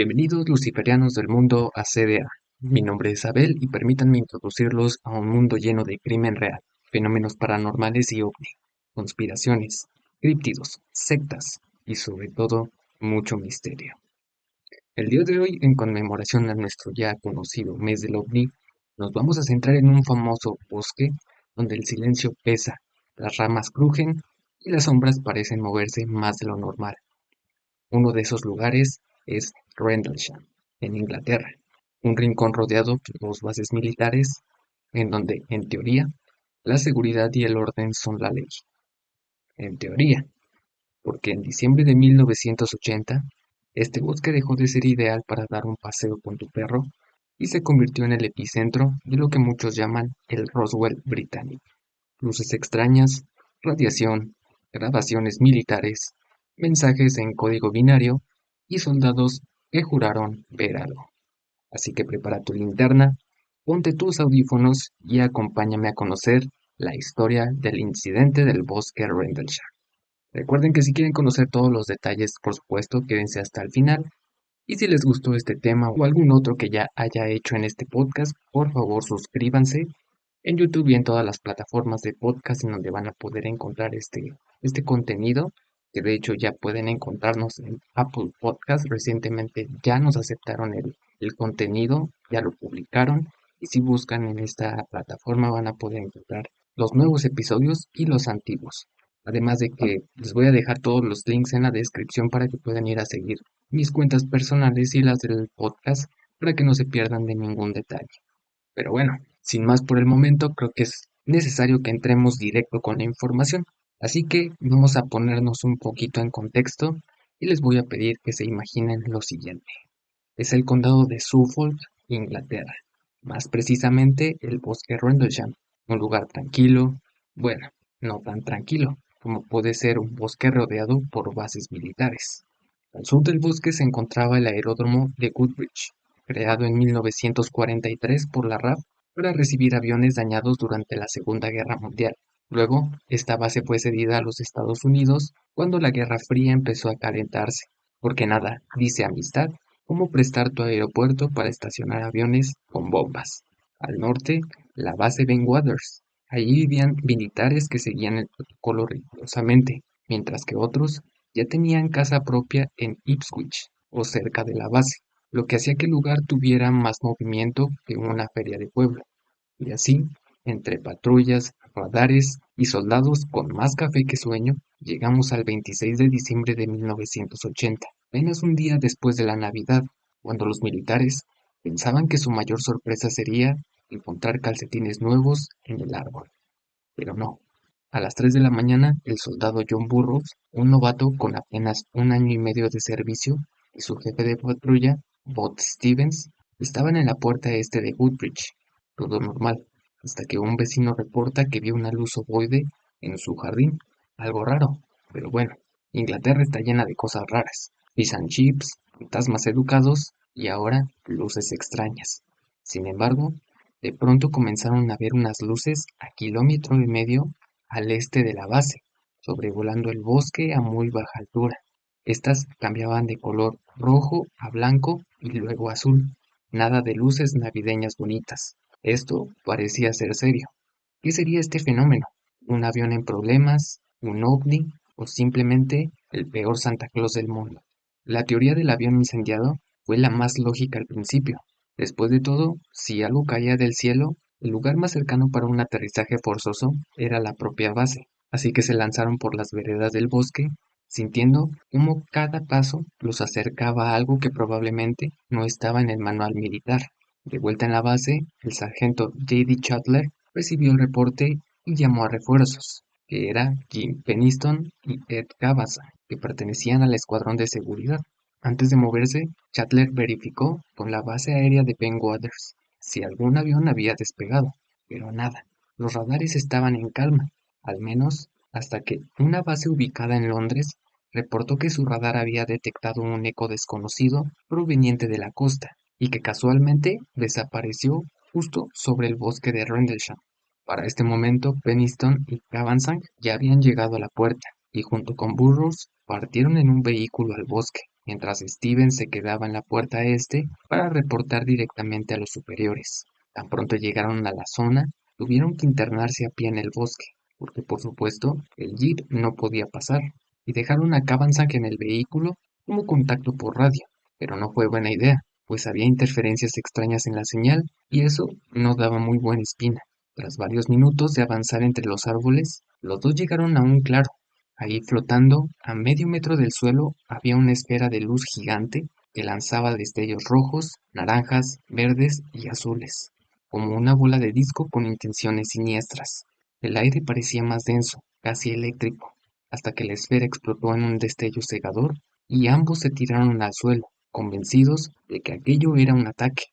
Bienvenidos luciferianos del mundo a CDA. Mi nombre es Abel y permítanme introducirlos a un mundo lleno de crimen real, fenómenos paranormales y ovni, conspiraciones, críptidos, sectas y sobre todo mucho misterio. El día de hoy, en conmemoración a nuestro ya conocido mes del ovni, nos vamos a centrar en un famoso bosque donde el silencio pesa, las ramas crujen y las sombras parecen moverse más de lo normal. Uno de esos lugares es Rendlesham, en Inglaterra, un rincón rodeado por dos bases militares en donde, en teoría, la seguridad y el orden son la ley. En teoría, porque en diciembre de 1980, este bosque dejó de ser ideal para dar un paseo con tu perro y se convirtió en el epicentro de lo que muchos llaman el Roswell británico. Luces extrañas, radiación, grabaciones militares, mensajes en código binario y soldados que juraron ver algo. Así que prepara tu linterna, ponte tus audífonos y acompáñame a conocer la historia del incidente del bosque Rendlesham. Recuerden que si quieren conocer todos los detalles, por supuesto, quédense hasta el final. Y si les gustó este tema o algún otro que ya haya hecho en este podcast, por favor suscríbanse en YouTube y en todas las plataformas de podcast en donde van a poder encontrar este contenido, que de hecho ya pueden encontrarnos en Apple Podcast. Recientemente ya nos aceptaron el contenido, ya lo publicaron y si buscan en esta plataforma van a poder encontrar los nuevos episodios y los antiguos. Además de que les voy a dejar todos los links en la descripción para que puedan ir a seguir mis cuentas personales y las del podcast para que no se pierdan de ningún detalle. Pero bueno, sin más por el momento, creo que es necesario que entremos directo con la información. Así que vamos a ponernos un poquito en contexto y les voy a pedir que se imaginen lo siguiente. Es el condado de Suffolk, Inglaterra. Más precisamente el bosque Rendlesham, un lugar tranquilo, bueno, no tan tranquilo, como puede ser un bosque rodeado por bases militares. Al sur del bosque se encontraba el aeródromo de Goodrich, creado en 1943 por la RAF para recibir aviones dañados durante la Segunda Guerra Mundial. Luego, esta base fue cedida a los Estados Unidos cuando la Guerra Fría empezó a calentarse, porque nada dice amistad como prestar tu aeropuerto para estacionar aviones con bombas. Al norte, la base Ben Waters. Allí vivían militares que seguían el protocolo rigurosamente, mientras que otros ya tenían casa propia en Ipswich o cerca de la base, lo que hacía que el lugar tuviera más movimiento que una feria de pueblo. Y así, entre patrullas, radares y soldados con más café que sueño, llegamos al 26 de diciembre de 1980, apenas un día después de la Navidad, cuando los militares pensaban que su mayor sorpresa sería encontrar calcetines nuevos en el árbol. Pero no. A las 3 de la mañana, el soldado John Burroughs, un novato con apenas un año y medio de servicio, y su jefe de patrulla, Bud Stevens, estaban en la puerta este de Goodrich. Todo normal, hasta que un vecino reporta que vio una luz ovoide en su jardín. Algo raro, pero bueno, Inglaterra está llena de cosas raras. Fish and chips, fantasmas educados y ahora luces extrañas. Sin embargo, de pronto comenzaron a ver unas luces a kilómetro y medio al este de la base, sobrevolando el bosque a muy baja altura. Estas cambiaban de color rojo a blanco y luego azul. Nada de luces navideñas bonitas. Esto parecía ser serio. ¿Qué sería este fenómeno? ¿Un avión en problemas? ¿Un ovni? ¿O simplemente el peor Santa Claus del mundo? La teoría del avión incendiado fue la más lógica al principio. Después de todo, si algo caía del cielo, el lugar más cercano para un aterrizaje forzoso era la propia base, así que se lanzaron por las veredas del bosque, sintiendo cómo cada paso los acercaba a algo que probablemente no estaba en el manual militar. De vuelta en la base, el sargento J.D. Chatler recibió el reporte y llamó a refuerzos, que era Jim Peniston y Ed Cavazza, que pertenecían al escuadrón de seguridad. Antes de moverse, Chatler verificó con la base aérea de Ben Waters si algún avión había despegado, pero nada. Los radares estaban en calma, al menos hasta que una base ubicada en Londres reportó que su radar había detectado un eco desconocido proveniente de la costa y que casualmente desapareció justo sobre el bosque de Rendlesham. Para este momento, Peniston y Cavansang ya habían llegado a la puerta y junto con Burroughs partieron en un vehículo al bosque. mientras Steven se quedaba en la puerta este para reportar directamente a los superiores. Tan pronto llegaron a la zona, tuvieron que internarse a pie en el bosque, porque por supuesto el jeep no podía pasar, y dejaron a Cavanzag en el vehículo como contacto por radio, pero no fue buena idea, pues había interferencias extrañas en la señal y eso no daba muy buena espina. Tras varios minutos de avanzar entre los árboles, los dos llegaron a un claro. Ahí flotando, a medio metro del suelo, había una esfera de luz gigante que lanzaba destellos rojos, naranjas, verdes y azules, como una bola de disco con intenciones siniestras. El aire parecía más denso, casi eléctrico, hasta que la esfera explotó en un destello cegador y ambos se tiraron al suelo, convencidos de que aquello era un ataque.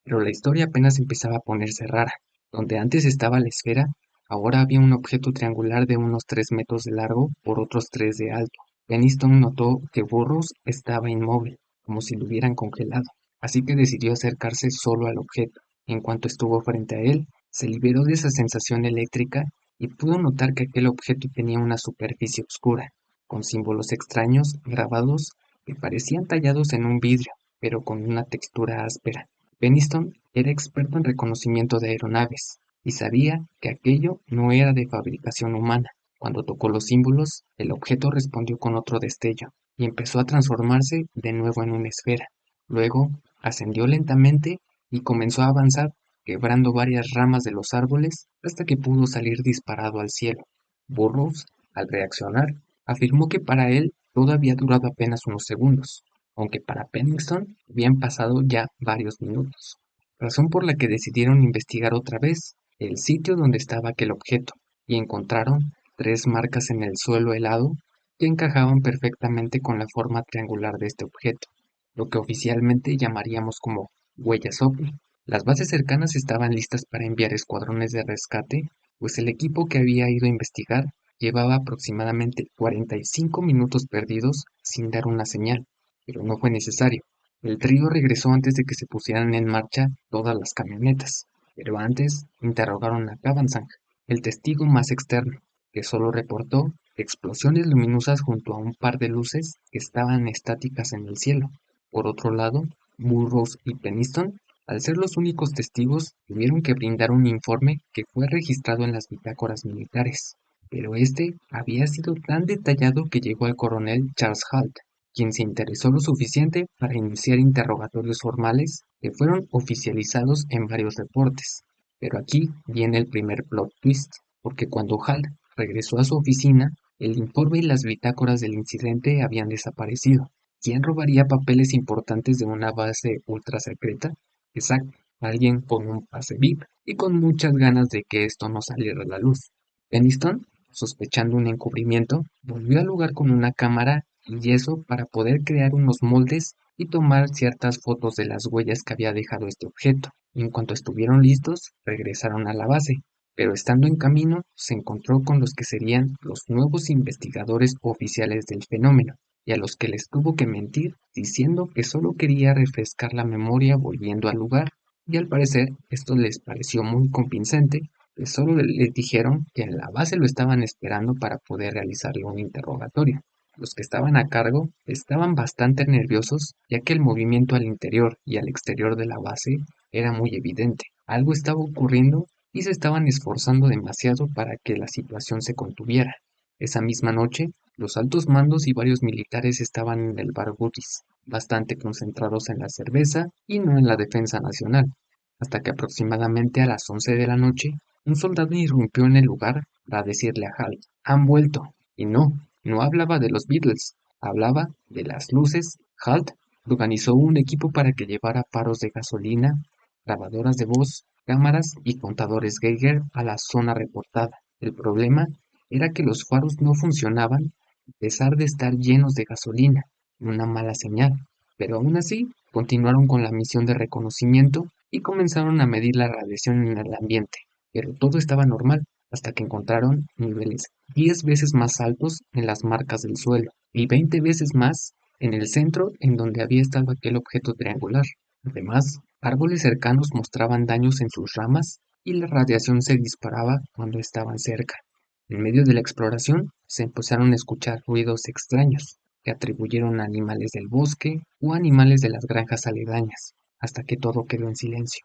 Pero la historia apenas empezaba a ponerse rara. Donde antes estaba la esfera, ahora había un objeto triangular de unos 3 metros de largo por otros 3 de alto. Peniston notó que Burroughs estaba inmóvil, como si lo hubieran congelado, así que decidió acercarse solo al objeto. En cuanto estuvo frente a él, se liberó de esa sensación eléctrica y pudo notar que aquel objeto tenía una superficie oscura, con símbolos extraños grabados que parecían tallados en un vidrio, pero con una textura áspera. Peniston era experto en reconocimiento de aeronaves y sabía que aquello no era de fabricación humana. Cuando tocó los símbolos, el objeto respondió con otro destello y empezó a transformarse de nuevo en una esfera. Luego ascendió lentamente y comenzó a avanzar, quebrando varias ramas de los árboles hasta que pudo salir disparado al cielo. Burroughs, al reaccionar, afirmó que para él todo había durado apenas unos segundos, aunque para Pennington habían pasado ya varios minutos, razón por la que decidieron investigar otra vez el sitio donde estaba aquel objeto, y encontraron 3 marcas en el suelo helado que encajaban perfectamente con la forma triangular de este objeto, lo que oficialmente llamaríamos como huellas OVNI. Las bases cercanas estaban listas para enviar escuadrones de rescate, pues el equipo que había ido a investigar llevaba aproximadamente 45 minutos perdidos sin dar una señal, pero no fue necesario. El trío regresó antes de que se pusieran en marcha todas las camionetas, pero antes interrogaron a Cavanzag, el testigo más externo, que solo reportó explosiones luminosas junto a un par de luces que estaban estáticas en el cielo. Por otro lado, Burroughs y Peniston, al ser los únicos testigos, tuvieron que brindar un informe que fue registrado en las bitácoras militares, pero este había sido tan detallado que llegó al coronel Charles Halt, quien se interesó lo suficiente para iniciar interrogatorios formales que fueron oficializados en varios reportes. Pero aquí viene el primer plot twist, porque cuando Halt regresó a su oficina, el informe y las bitácoras del incidente habían desaparecido. ¿Quién robaría papeles importantes de una base ultra secreta? Exacto, alguien con un pase VIP y con muchas ganas de que esto no saliera a la luz. Peniston, sospechando un encubrimiento, volvió al lugar con una cámara y eso para poder crear unos moldes y tomar ciertas fotos de las huellas que había dejado este objeto. En cuanto estuvieron listos, regresaron a la base, pero estando en camino se encontró con los que serían los nuevos investigadores oficiales del fenómeno, y a los que les tuvo que mentir diciendo que solo quería refrescar la memoria volviendo al lugar, y al parecer esto les pareció muy convincente, pues solo le dijeron que en la base lo estaban esperando para poder realizarle un interrogatorio. Los que estaban a cargo estaban bastante nerviosos, ya que el movimiento al interior y al exterior de la base era muy evidente. Algo estaba ocurriendo y se estaban esforzando demasiado para que la situación se contuviera. Esa misma noche, los altos mandos y varios militares estaban en el bar Budis, bastante concentrados en la cerveza y no en la defensa nacional, hasta que aproximadamente a las 11 de la noche, un soldado irrumpió en el lugar para decirle a Hal, han vuelto. Y no hablaba de los Beatles, hablaba de las luces. Halt organizó un equipo para que llevara faros de gasolina, grabadoras de voz, cámaras y contadores Geiger a la zona reportada. El problema era que los faros no funcionaban a pesar de estar llenos de gasolina, una mala señal. Pero aún así, continuaron con la misión de reconocimiento y comenzaron a medir la radiación en el ambiente. Pero todo estaba normal hasta que encontraron niveles 10 veces más altos en las marcas del suelo y 20 veces más en el centro en donde había estado aquel objeto triangular. Además, árboles cercanos mostraban daños en sus ramas y la radiación se disparaba cuando estaban cerca. En medio de la exploración se empezaron a escuchar ruidos extraños, que atribuyeron a animales del bosque o animales de las granjas aledañas, hasta que todo quedó en silencio.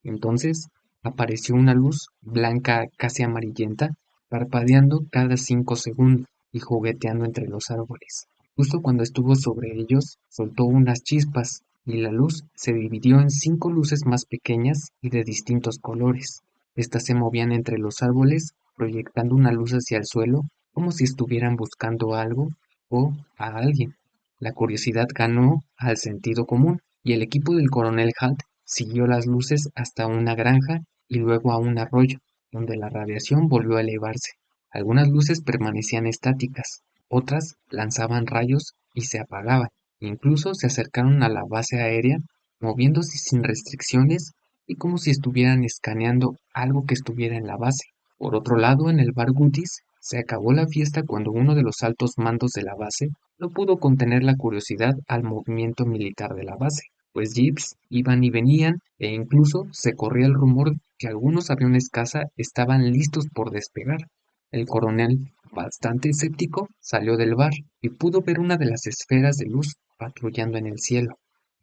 Entonces apareció una luz blanca casi amarillenta, parpadeando cada 5 segundos y jugueteando entre los árboles. Justo cuando estuvo sobre ellos, soltó unas chispas y la luz se dividió en 5 luces más pequeñas y de distintos colores. Estas se movían entre los árboles, proyectando una luz hacia el suelo, como si estuvieran buscando algo o a alguien. La curiosidad ganó al sentido común, y el equipo del coronel Hunt siguió las luces hasta una granja y luego a un arroyo, donde la radiación volvió a elevarse. Algunas luces permanecían estáticas, otras lanzaban rayos y se apagaban. Incluso se acercaron a la base aérea, moviéndose sin restricciones y como si estuvieran escaneando algo que estuviera en la base. Por otro lado, en el bar Goodies, se acabó la fiesta cuando uno de los altos mandos de la base no pudo contener la curiosidad al movimiento militar de la base, pues jeeps iban y venían e incluso se corría el rumor que algunos aviones caza estaban listos por despegar. El coronel, bastante escéptico, salió del bar y pudo ver una de las esferas de luz patrullando en el cielo.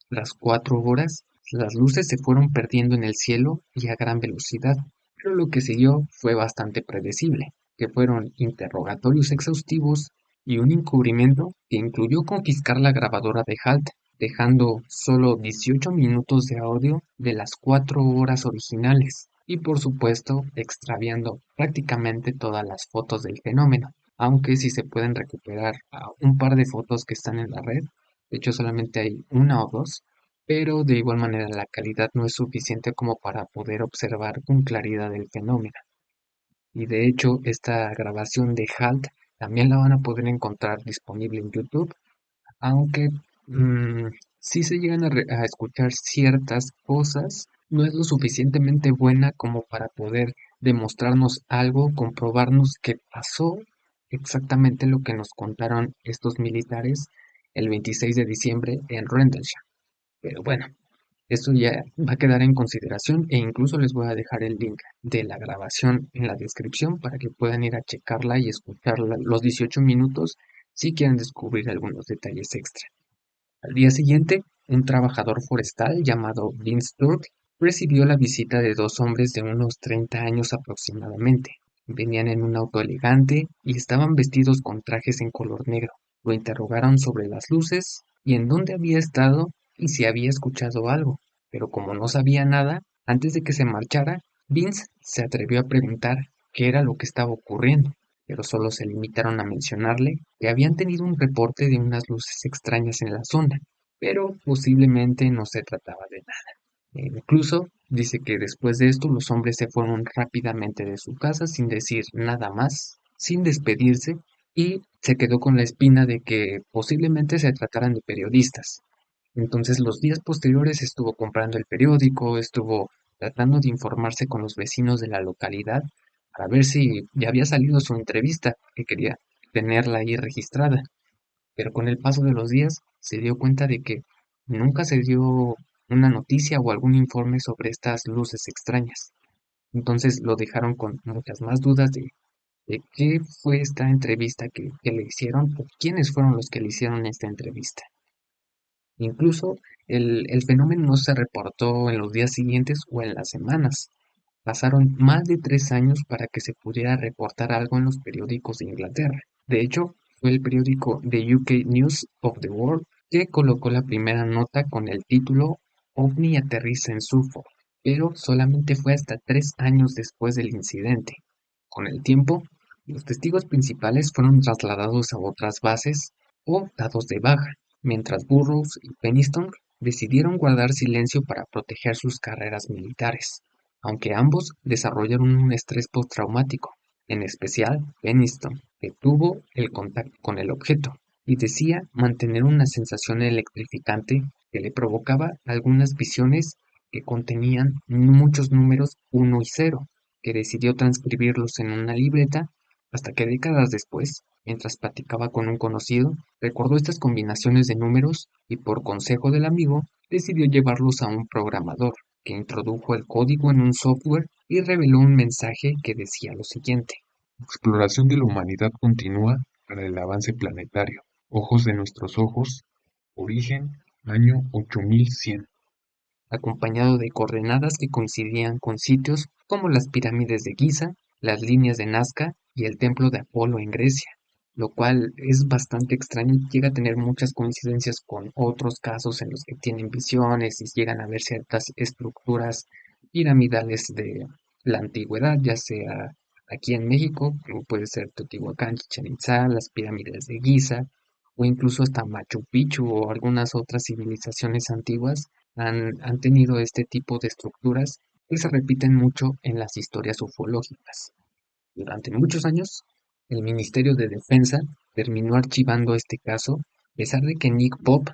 Tras 4 horas, las luces se fueron perdiendo en el cielo y a gran velocidad, pero lo que siguió fue bastante predecible, que fueron interrogatorios exhaustivos y un encubrimiento que incluyó confiscar la grabadora de Halt, dejando solo 18 minutos de audio de las 4 horas originales, y por supuesto extraviando prácticamente todas las fotos del fenómeno, aunque sí se pueden recuperar un par de fotos que están en la red. De hecho, solamente hay una o dos, pero de igual manera la calidad no es suficiente como para poder observar con claridad el fenómeno. Y de hecho, esta grabación de HALT también la van a poder encontrar disponible en YouTube, aunque sí se llegan a escuchar ciertas cosas, no es lo suficientemente buena como para poder demostrarnos algo, comprobarnos que pasó exactamente lo que nos contaron estos militares el 26 de diciembre en Rendlesham. Pero bueno, esto ya va a quedar en consideración e incluso les voy a dejar el link de la grabación en la descripción para que puedan ir a checarla y escucharla los 18 minutos si quieren descubrir algunos detalles extra. Al día siguiente, un trabajador forestal llamado Vince Turk recibió la visita de dos hombres de unos 30 años aproximadamente. Venían en un auto elegante y estaban vestidos con trajes en color negro. Lo interrogaron sobre las luces y en dónde había estado y si había escuchado algo. Pero como no sabía nada, antes de que se marchara, Vince se atrevió a preguntar qué era lo que estaba ocurriendo, pero solo se limitaron a mencionarle que habían tenido un reporte de unas luces extrañas en la zona, pero posiblemente no se trataba de nada. Incluso dice que después de esto los hombres se fueron rápidamente de su casa sin decir nada más, sin despedirse, y se quedó con la espina de que posiblemente se trataran de periodistas. Entonces los días posteriores estuvo comprando el periódico, estuvo tratando de informarse con los vecinos de la localidad para ver si ya había salido su entrevista, que quería tenerla ahí registrada. Pero con el paso de los días se dio cuenta de que nunca se dio una noticia o algún informe sobre estas luces extrañas. Entonces lo dejaron con muchas más dudas de qué fue esta entrevista que le hicieron o quiénes fueron los que le hicieron esta entrevista. Incluso el fenómeno no se reportó en los días siguientes o en las semanas. Pasaron más de 3 años para que se pudiera reportar algo en los periódicos de Inglaterra. De hecho, fue el periódico The UK News of the World que colocó la primera nota con el título OVNI aterriza en Suffolk, pero solamente fue hasta 3 años después del incidente. Con el tiempo, los testigos principales fueron trasladados a otras bases o dados de baja, mientras Burroughs y Peniston decidieron guardar silencio para proteger sus carreras militares, aunque ambos desarrollaron un estrés postraumático, en especial Peniston, que tuvo el contacto con el objeto y decía mantener una sensación electrificante que le provocaba algunas visiones que contenían muchos números 1 y 0, que decidió transcribirlos en una libreta hasta que décadas después, mientras platicaba con un conocido, recordó estas combinaciones de números y por consejo del amigo decidió llevarlos a un programador, que introdujo el código en un software y reveló un mensaje que decía lo siguiente: Exploración de la humanidad continúa para el avance planetario. Ojos de nuestros ojos, origen, año 8100. acompañado de coordenadas que coincidían con sitios como las pirámides de Giza, las líneas de Nazca y el templo de Apolo en Grecia, lo cual es bastante extraño y llega a tener muchas coincidencias con otros casos en los que tienen visiones y llegan a ver ciertas estructuras piramidales de la antigüedad, ya sea aquí en México, como puede ser Teotihuacán, Chichén Itzá, las pirámides de Giza, o incluso hasta Machu Picchu o algunas otras civilizaciones antiguas han tenido este tipo de estructuras que se repiten mucho en las historias ufológicas. Durante muchos años, el Ministerio de Defensa terminó archivando este caso, a pesar de que Nick Pope,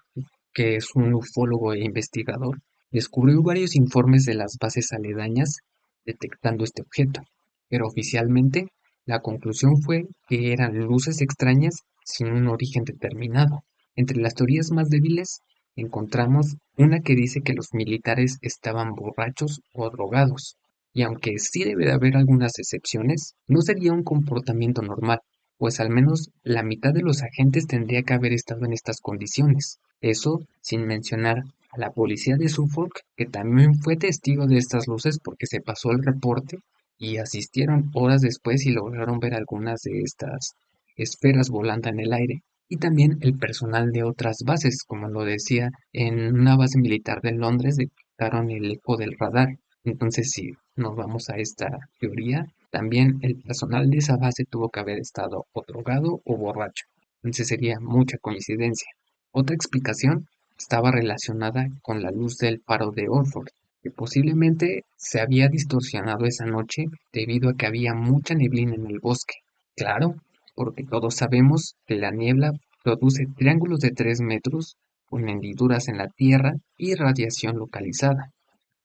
que es un ufólogo e investigador, descubrió varios informes de las bases aledañas detectando este objeto, pero oficialmente la conclusión fue que eran luces extrañas sin un origen determinado. Entre las teorías más débiles encontramos una que dice que los militares estaban borrachos o drogados, y aunque sí debe de haber algunas excepciones, no sería un comportamiento normal, pues al menos la mitad de los agentes tendría que haber estado en estas condiciones. Eso sin mencionar a la policía de Suffolk, que también fue testigo de estas luces porque se pasó el reporte y asistieron horas después y lograron ver algunas de estas esferas volando en el aire. Y también el personal de otras bases, como lo decía, en una base militar de Londres detectaron el eco del radar. Entonces, si nos vamos a esta teoría, también el personal de esa base tuvo que haber estado o drogado o borracho. Entonces sería mucha coincidencia. Otra explicación estaba relacionada con la luz del faro de Orford, que posiblemente se había distorsionado esa noche debido a que había mucha neblina en el bosque. Claro, porque todos sabemos que la niebla produce triángulos de 3 metros con hendiduras en la tierra y radiación localizada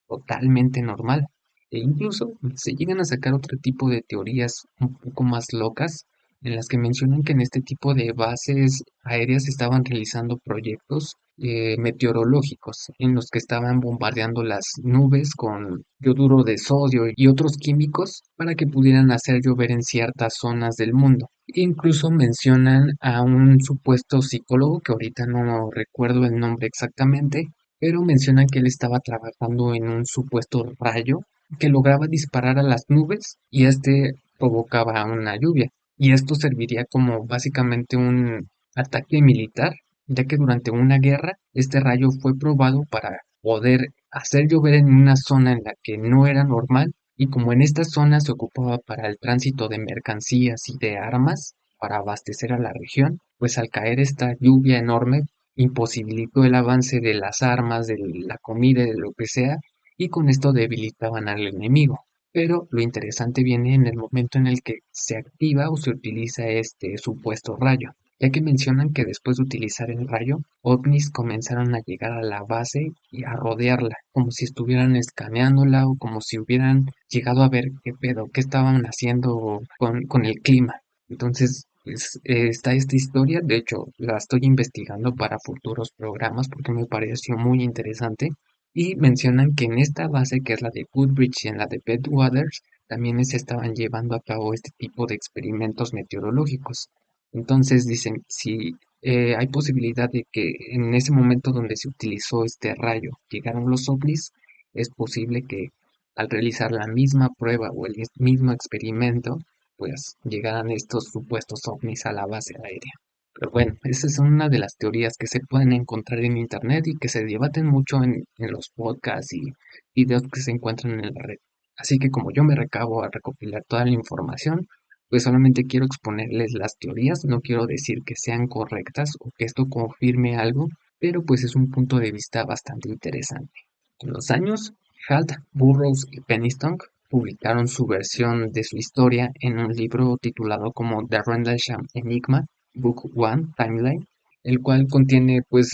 totalmente normal. E incluso se llegan a sacar otro tipo de teorías un poco más locas, en las que mencionan que en este tipo de bases aéreas estaban realizando proyectos meteorológicos, en los que estaban bombardeando las nubes con yoduro de sodio y otros químicos para que pudieran hacer llover en ciertas zonas del mundo. Incluso mencionan a un supuesto psicólogo, que ahorita no recuerdo el nombre exactamente, pero mencionan que él estaba trabajando en un supuesto rayo que lograba disparar a las nubes y este provocaba una lluvia. Y esto serviría como básicamente un ataque militar, ya que durante una guerra este rayo fue probado para poder hacer llover en una zona en la que no era normal y como en esta zona se ocupaba para el tránsito de mercancías y de armas para abastecer a la región, pues al caer esta lluvia enorme imposibilitó el avance de las armas, de la comida, de lo que sea, y con esto debilitaban al enemigo. Pero lo interesante viene en el momento en el que se activa o se utiliza este supuesto rayo, ya que mencionan que después de utilizar el rayo, ovnis comenzaron a llegar a la base y a rodearla, como si estuvieran escaneándola o como si hubieran llegado a ver qué pedo, qué estaban haciendo con el clima. Entonces, pues, está esta historia, de hecho, la estoy investigando para futuros programas porque me pareció muy interesante. Y mencionan que en esta base, que es la de Goodrich y en la de Bedwaters, también se estaban llevando a cabo este tipo de experimentos meteorológicos. Entonces dicen, si hay posibilidad de que en ese momento donde se utilizó este rayo llegaron los ovnis, es posible que al realizar la misma prueba o el mismo experimento, pues llegaran estos supuestos ovnis a la base aérea. Pero bueno, esa es una de las teorías que se pueden encontrar en internet y que se debaten mucho en los podcasts y videos que se encuentran en la red. Así que como yo me recabo a recopilar toda la información, pues solamente quiero exponerles las teorías, no quiero decir que sean correctas o que esto confirme algo, pero pues es un punto de vista bastante interesante. Con los años, Halt, Burroughs y Penniston publicaron su versión de su historia en un libro titulado como The Rendlesham Enigma, Book One Timeline, el cual contiene pues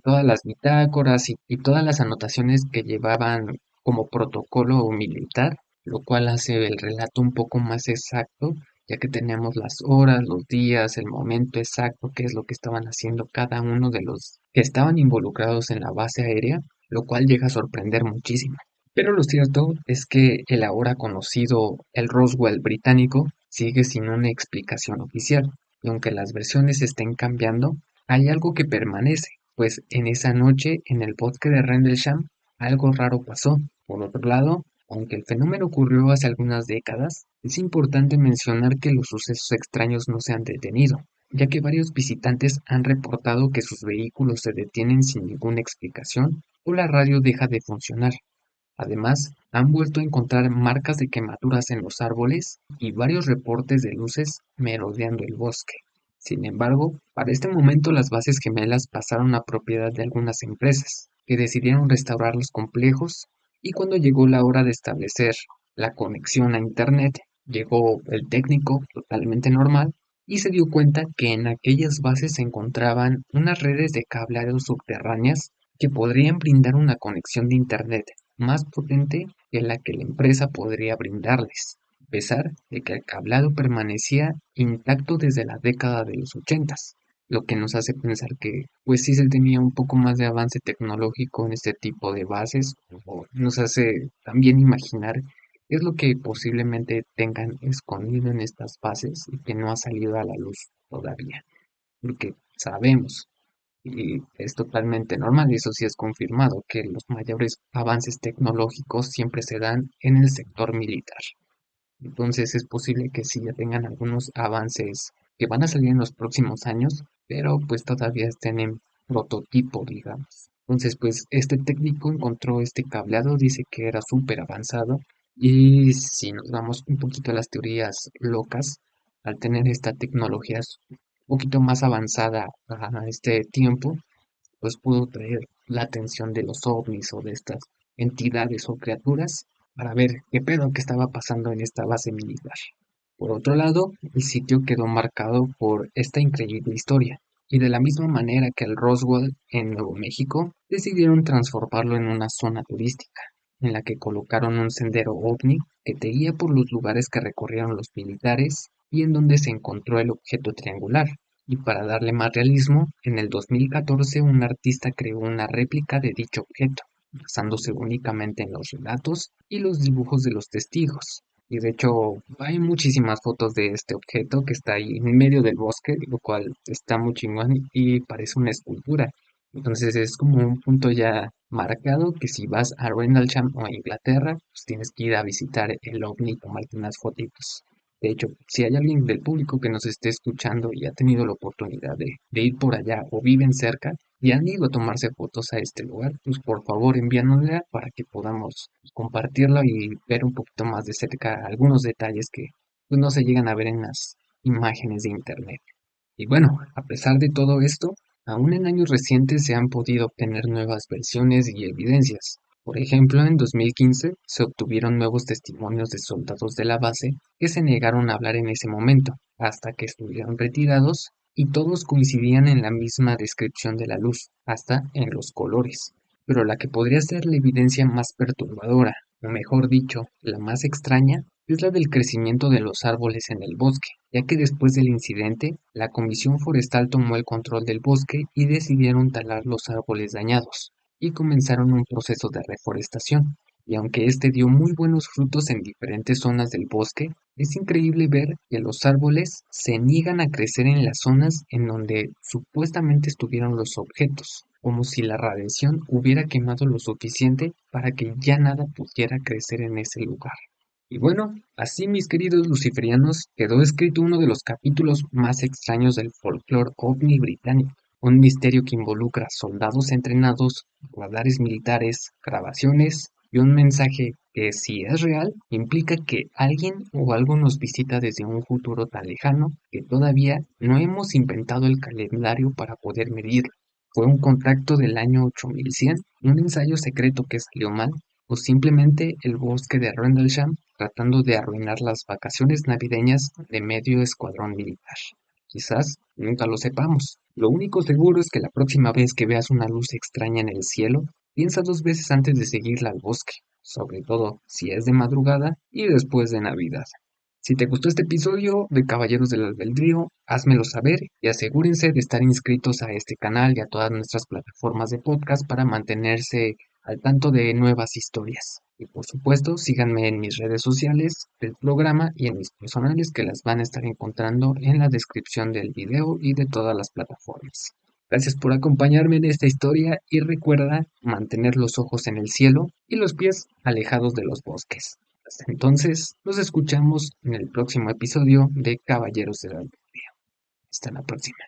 todas las bitácoras y todas las anotaciones que llevaban como protocolo militar, lo cual hace el relato un poco más exacto, ya que tenemos las horas, los días, el momento exacto, qué es lo que estaban haciendo cada uno de los que estaban involucrados en la base aérea, lo cual llega a sorprender muchísimo. Pero lo cierto es que el ahora conocido el Roswell británico sigue sin una explicación oficial, y aunque las versiones estén cambiando, hay algo que permanece, pues en esa noche en el bosque de Rendlesham algo raro pasó. Por otro lado, aunque el fenómeno ocurrió hace algunas décadas, es importante mencionar que los sucesos extraños no se han detenido, ya que varios visitantes han reportado que sus vehículos se detienen sin ninguna explicación o la radio deja de funcionar. Además, han vuelto a encontrar marcas de quemaduras en los árboles y varios reportes de luces merodeando el bosque. Sin embargo, para este momento las bases gemelas pasaron a propiedad de algunas empresas, que decidieron restaurar los complejos, y cuando llegó la hora de establecer la conexión a Internet, llegó el técnico totalmente normal y se dio cuenta que en aquellas bases se encontraban unas redes de cableado subterráneas que podrían brindar una conexión de Internet más potente que la que la empresa podría brindarles, a pesar de que el cablado permanecía intacto desde la década de los ochentas, lo que nos hace pensar que pues sí se tenía un poco más de avance tecnológico en este tipo de bases, o nos hace también imaginar qué es lo que posiblemente tengan escondido en estas bases y que no ha salido a la luz todavía, porque sabemos y es totalmente normal, y eso sí es confirmado, que los mayores avances tecnológicos siempre se dan en el sector militar. Entonces es posible que sí ya tengan algunos avances que van a salir en los próximos años, pero pues todavía estén en prototipo, digamos. Entonces pues este técnico encontró este cableado, dice que era súper avanzado, y si nos vamos un poquito a las teorías locas, al tener esta tecnología un poquito más avanzada a este tiempo, pues pudo traer la atención de los ovnis o de estas entidades o criaturas para ver qué pedo que estaba pasando en esta base militar. Por otro lado, el sitio quedó marcado por esta increíble historia, y de la misma manera que el Roswell en Nuevo México, decidieron transformarlo en una zona turística, en la que colocaron un sendero ovni que te guía por los lugares que recorrieron los militares y en donde se encontró el objeto triangular. Y para darle más realismo, en el 2014 un artista creó una réplica de dicho objeto, basándose únicamente en los relatos y los dibujos de los testigos. Y de hecho hay muchísimas fotos de este objeto que está ahí en medio del bosque, lo cual está muy chingón y parece una escultura. Entonces es como un punto ya marcado que si vas a Rendlesham o a Inglaterra, pues tienes que ir a visitar el OVNI y tomarte unas fotitos. De hecho, si hay alguien del público que nos esté escuchando y ha tenido la oportunidad de ir por allá o viven cerca y han ido a tomarse fotos a este lugar, pues por favor envíanosla para que podamos compartirlo y ver un poquito más de cerca algunos detalles que pues, no se llegan a ver en las imágenes de internet. Y bueno, a pesar de todo esto, aún en años recientes se han podido obtener nuevas versiones y evidencias. Por ejemplo, en 2015 se obtuvieron nuevos testimonios de soldados de la base que se negaron a hablar en ese momento, hasta que estuvieron retirados, y todos coincidían en la misma descripción de la luz, hasta en los colores. Pero la que podría ser la evidencia más perturbadora, o mejor dicho, la más extraña, es la del crecimiento de los árboles en el bosque, ya que después del incidente, la Comisión Forestal tomó el control del bosque y decidieron talar los árboles dañados, y comenzaron un proceso de reforestación. Y aunque este dio muy buenos frutos en diferentes zonas del bosque, es increíble ver que los árboles se niegan a crecer en las zonas en donde supuestamente estuvieron los objetos, como si la radiación hubiera quemado lo suficiente para que ya nada pudiera crecer en ese lugar. Y bueno, así mis queridos luciferianos, quedó escrito uno de los capítulos más extraños del folclore ovni británico, un misterio que involucra soldados entrenados, radares militares, grabaciones y un mensaje que, si es real, implica que alguien o algo nos visita desde un futuro tan lejano que todavía no hemos inventado el calendario para poder medirlo. ¿Fue un contacto del año 8100, un ensayo secreto que salió mal, o simplemente el bosque de Rendlesham tratando de arruinar las vacaciones navideñas de medio escuadrón militar? Quizás nunca lo sepamos. Lo único seguro es que la próxima vez que veas una luz extraña en el cielo, piensa dos veces antes de seguirla al bosque, sobre todo si es de madrugada y después de Navidad. Si te gustó este episodio de Caballeros del Albedrío, házmelo saber y asegúrense de estar inscritos a este canal y a todas nuestras plataformas de podcast para mantenerse al tanto de nuevas historias. Y por supuesto, síganme en mis redes sociales del programa y en mis personales que las van a estar encontrando en la descripción del video y de todas las plataformas. Gracias por acompañarme en esta historia y recuerda mantener los ojos en el cielo y los pies alejados de los bosques. Hasta entonces, nos escuchamos en el próximo episodio de Caballeros de la Aldeia. Hasta la próxima.